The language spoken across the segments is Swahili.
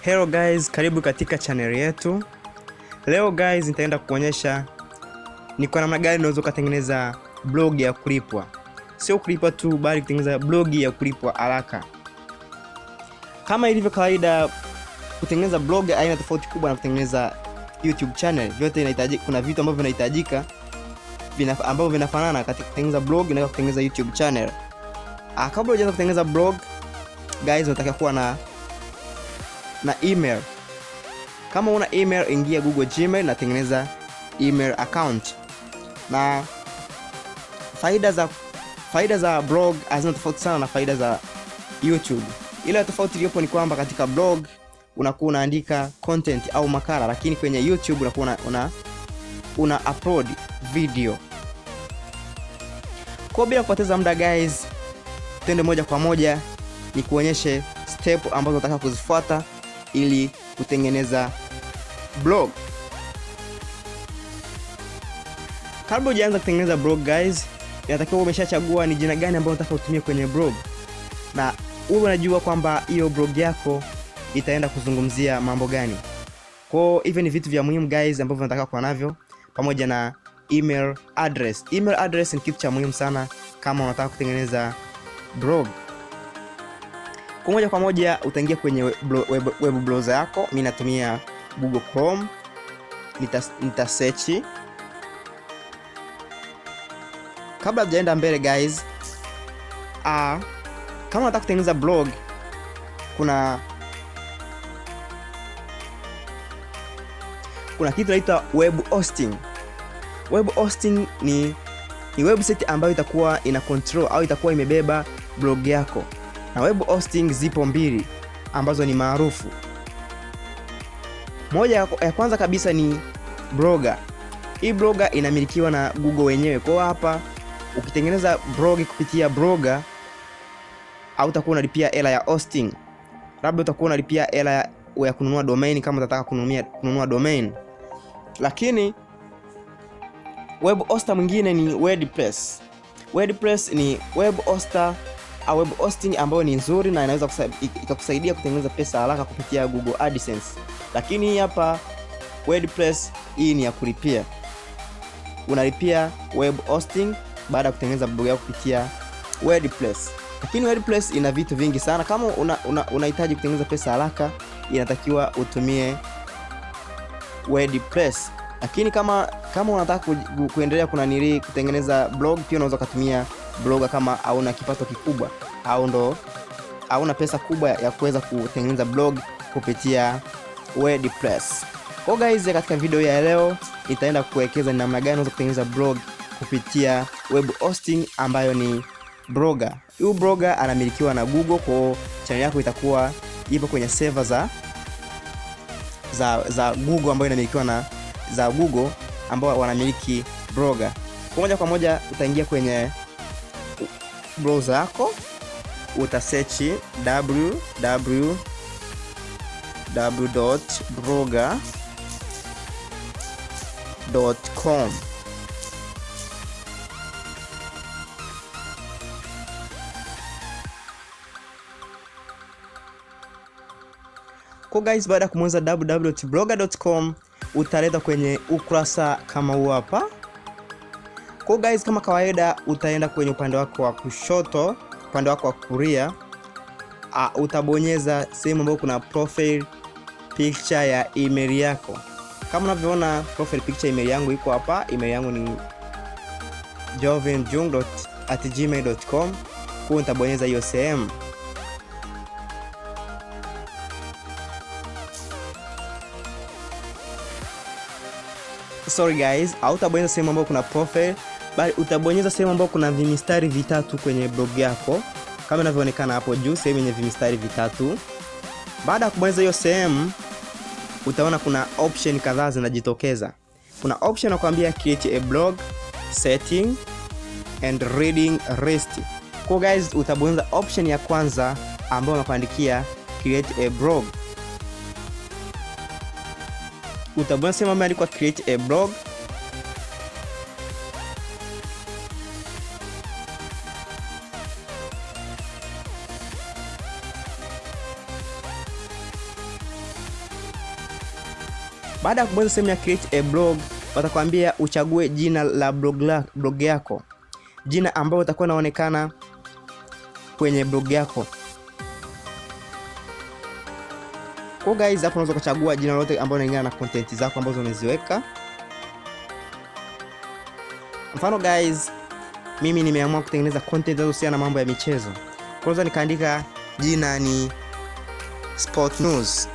Hello guys, karibu katika channel yetu. Leo guys, nitaenda kuonyesha ni kwa namna gani unaweza kutengeneza blog ya kulipwa. Sio kulipwa tu, bali kutengeneza blog ya kulipwa haraka. Kama ilivyo kawaida, kutengeneza blog aina tofauti kubwa na kutengeneza YouTube channel. Vyote inahitaji, kuna vitu ambavyo vinahitajika ambavyo vinafanana katika kutengeneza blog na kutengeneza YouTube channel. Kabla hujaanza kutengeneza blog, guys, unatakiwa kuwa na email. Kama una email, ingia Google Gmail na tengeneza email account. Na faida za blog hazina tofauti sana na faida za YouTube. Ile tofauti iliyopo ni kwamba katika blog unakuwa unaandika content au makala, lakini kwenye YouTube unakuwa una upload video. Kwa bila kupoteza muda guys, twende moja kwa moja ni kuonyeshe step ambazo unataka kuzifuata ili kutengeneza blog. Kabla hujaanza kutengeneza blog guys, inatakiwa umeshachagua ni jina gani ambalo unataka utumie kwenye blog, na wewe unajua kwamba hiyo blog yako itaenda kuzungumzia mambo gani. Kwa hivyo ni vitu vya muhimu guys ambavyo unataka kuwa navyo, pamoja na email address. Email address ni kitu cha muhimu sana kama unataka kutengeneza blog. Kwa moja kwa moja utaingia kwenye web browser yako. Mimi natumia Google Chrome. Nita search. Kabla hujaenda mbele guys, kama unataka kutengeneza blog, kuna kitu inaitwa web hosting. Web hosting ni website ambayo itakuwa ina control au itakuwa imebeba blog yako. Na web hosting zipo mbili ambazo ni maarufu. Moja ya kwanza kabisa ni Blogger. Hii Blogger inamilikiwa na Google wenyewe. Kwa hapa ukitengeneza blog kupitia Blogger, au utakuwa unalipia hela ya hosting. Labda utakuwa unalipia hela ya kununua domain kama utataka kununua domain. Lakini web hoster mwingine ni WordPress. WordPress ni web hoster au web hosting ambayo ni nzuri na inaweza ikakusaidia kutengeneza pesa haraka kupitia Google AdSense. Lakini hapa WordPress hii ni ya kulipia. Unalipia web hosting baada ya kutengeneza blog yako kupitia WordPress. Lakini WordPress ina vitu vingi sana. Kama unahitaji kutengeneza pesa haraka, inatakiwa utumie WordPress. Lakini kama unataka kuendelea kutengeneza blog, pia unaweza kutumia Blogger kama hauna kipato kikubwa au hauna pesa kubwa ya kuweza kutengeneza blog kupitia WordPress. Kwa guys, katika video ya leo nitaenda kuelekeza ni namna gani unaweza kutengeneza blog kupitia web hosting ambayo ni Blogger. Huyu Blogger anamilikiwa na Google, kwa channel yako itakuwa ipo kwenye server za Google ambayo inamilikiwa na za Google ambao wanamiliki Blogger. Kwa moja utaingia kwenye browser yako, utasearch www.blogger.com. Kwa guys, baada ya kumweza www.blogger.com, utaleta kwenye ukurasa kama huu hapa. Kwa guys, kama kawaida utaenda kwenye upande wako wa kushoto, upande wako wa kulia, utabonyeza sehemu ambayo kuna profile picture ya email yako. Kama unavyoona profile picture email yangu iko hapa. Email yangu ni jovenjung@gmail.com. Kwa nitabonyeza hiyo sehemu. Sorry guys, hautabonyeza sehemu ambayo kuna profile, bali utabonyeza sehemu ambayo kuna vimistari vitatu kwenye blog yako, kama inavyoonekana hapo juu, sehemu yenye vimistari vitatu. Baada ya kubonyeza hiyo sehemu, utaona kuna option kadhaa zinajitokeza. Kuna option inakwambia create a blog, setting and reading list. Kwa guys, utabonyeza option ya kwanza ambayo inakuandikia create a blog. Utabonyeza sehemu ambayo imeandikwa create a blog. Baada ya kubonyeza sehemu ya create a blog, watakwambia uchague jina la blog yako, jina ambalo litakuwa linaonekana kwenye blog yako. Kwa guys, hapo unaweza kuchagua jina lolote ambalo linaingana na content zako ambazo umeziweka. Mfano guys, mimi nimeamua kutengeneza content zinazohusiana na mambo ya michezo. Kwanza nikaandika jina ni Sport News.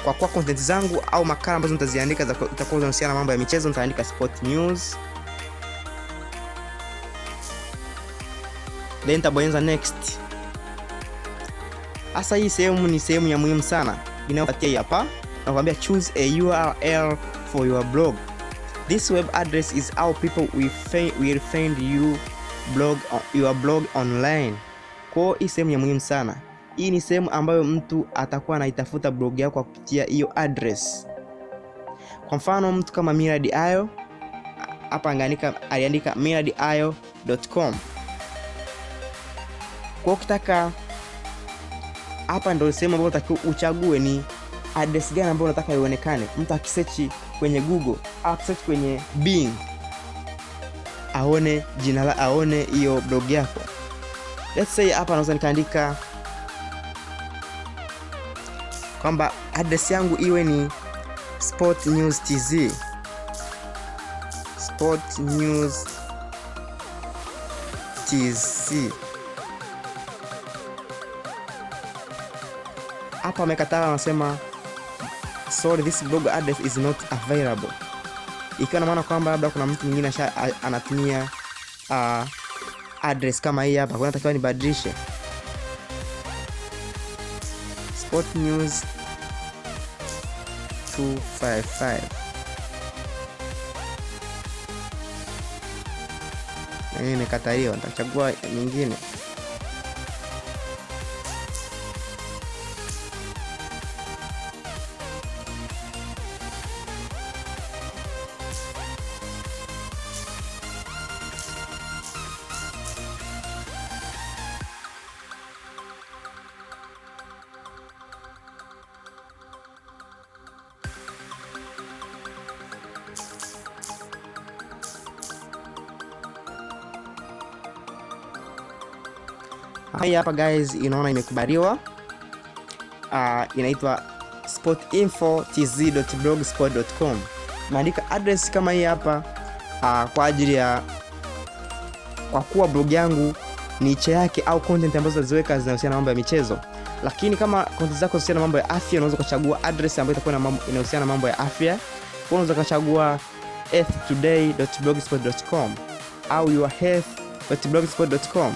Kwa kuwa content zangu au makala ambazo nitaziandika zitakuwa zinahusiana na mambo ya michezo, nitaandika Sport News. Then nitabonyeza next. Asa hii sehemu ni sehemu ya muhimu sana. Inayofuatia hapa nakwambia choose a URL for your blog. This web address is how people will find your blog online. Kwa hii sehemu ya muhimu sana. Hii ni sehemu ambayo mtu atakuwa anaitafuta blog yako kupitia hiyo address. Kwa mfano mtu kama Miradi Ayo hapa aliandika miradiayo.com. Kwa ukitaka hapa ndio sehemu ambayo unatakiwa uchague ni address gani ambayo unataka ionekane. Mtu akisearch kwenye Google au akisearch kwenye Bing aone aone hiyo blog yako. Let's say hapa naweza nikaandika kwamba address yangu iwe ni Sport News TZ. Sport News TZ. Hapa amekataa, anasema sorry, this blog address is not available. Ikiwa na maana kwamba labda kuna mtu mwingine anatumia address kama hii hapa, kwa natakiwa nibadilishe. Sport News 255. Na hii imekataliwa, nitachagua nyingine. Hii hapa guys, inaona imekubaliwa. Inaitwa sportinfo.tz.blogspot.com. Naandika address kama hii hapa kwa ajili ya kwa kuwa blog yangu niche yake au content ambazo naziweka zinahusiana na mambo ya michezo. Lakini kama content zako zinahusiana na mambo ya afya, unaweza kuchagua address ambayo itakuwa inahusiana na mambo ya afya. Unaweza kuchagua healthtoday.blogspot.com au yourhealth.blogspot.com.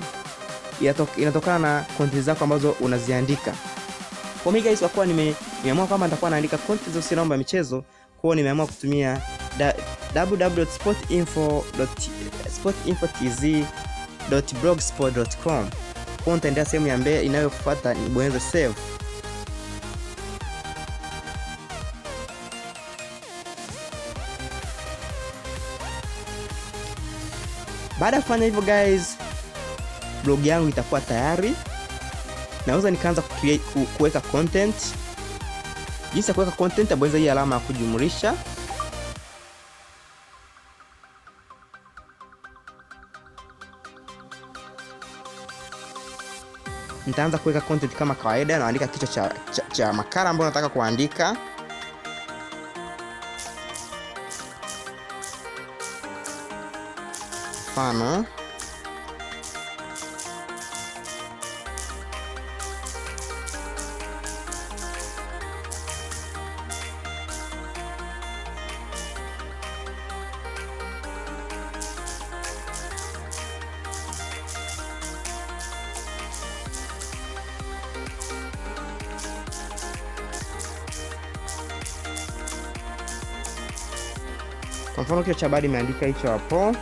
Inatokana na content zako ambazo unaziandika. Kwa mimi guys, kwa kuwa nimeamua kama nitakuwa naandika content za mambo ya michezo, kwa hiyo nimeamua kutumia www.sportinfo.tz.blogspot.com. Kwa nitaendea sehemu ya mbele inayofuata, nibonyeze save. Baada ya kufanya hivyo guys, blog yangu itakuwa tayari. Naweza nikaanza kuweka content. Jinsi ya kuweka content, abonyeza hii alama ya kujumlisha. Nitaanza kuweka content kama kawaida, naandika kichwa cha makala ambayo nataka kuandika. Mfano kichwa cha habari imeandika hicho hapo.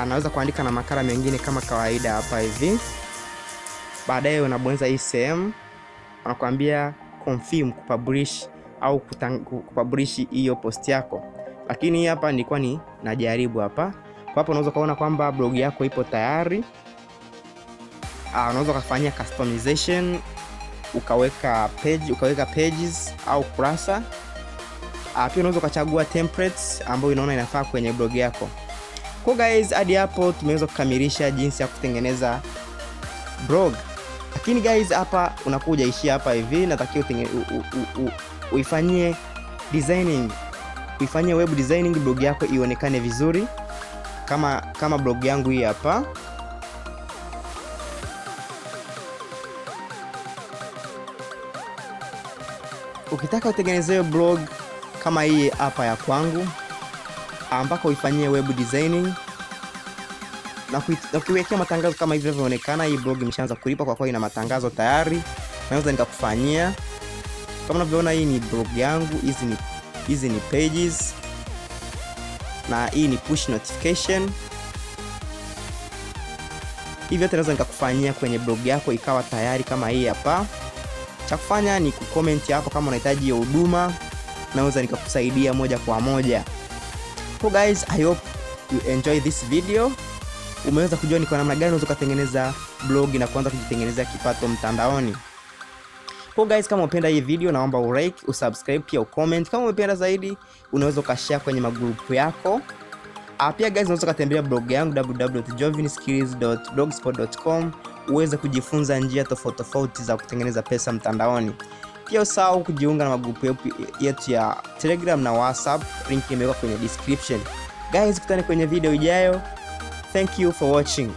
Naweza kuandika na makala mengine kama kawaida hapa hivi. Baadaye unabonyeza hii sehemu, anakuambia confirm kupublish au kupublish hiyo post yako. Lakini hapa nilikuwa najaribu hapa. Kwa hapo unaweza kuona kwamba blog yako ipo tayari. Unaweza kufanyia customization ukaweka pages au kurasa. Pia unaweza ukachagua templates ambayo unaona inafaa kwenye blog yako. Kwa guys, hadi hapo tumeweza kukamilisha jinsi ya kutengeneza blog. Lakini guys, hapa unakuja ishia hapa hivi, natakiwa uifanyie designing, uifanyie web designing blog yako ionekane vizuri kama blog yangu hii hapa. Ukitaka utengenezewe blog kama hii hapa ya kwangu, ambako uifanyie web designing na kuiwekea matangazo kama hivi vinavyoonekana. Hii blog imeshaanza kulipa kwa kuwa ina matangazo tayari. Naweza nikakufanyia kama unavyoona. Hii ni blog yangu, hizi ni pages, na hii ni push notification. Hivi yote naweza nikakufanyia kwenye blog yako ikawa tayari kama hii hapa. Cha kufanya ni kucomment hapo kama unahitaji hiyo huduma, naweza nikakusaidia moja kwa moja. So guys, I hope you enjoy this video. Umeweza kujua ni kwa namna gani unaweza kutengeneza blog na kuanza kujitengenezea kipato mtandaoni. So guys, kama umependa hii video naomba ulike, usubscribe, pia ucomment. Kama umependa zaidi unaweza ukashare kwenye magrupu yako. Pia guys, unaweza kutembelea blog yangu www.jovinskills.blogspot.com uweze kujifunza njia tofauti za kutengeneza pesa mtandaoni. Pia usahau kujiunga na magrupu yetu ya Telegram na WhatsApp, link imewekwa kwenye description. Guys, kutane kwenye video ijayo. Thank you for watching.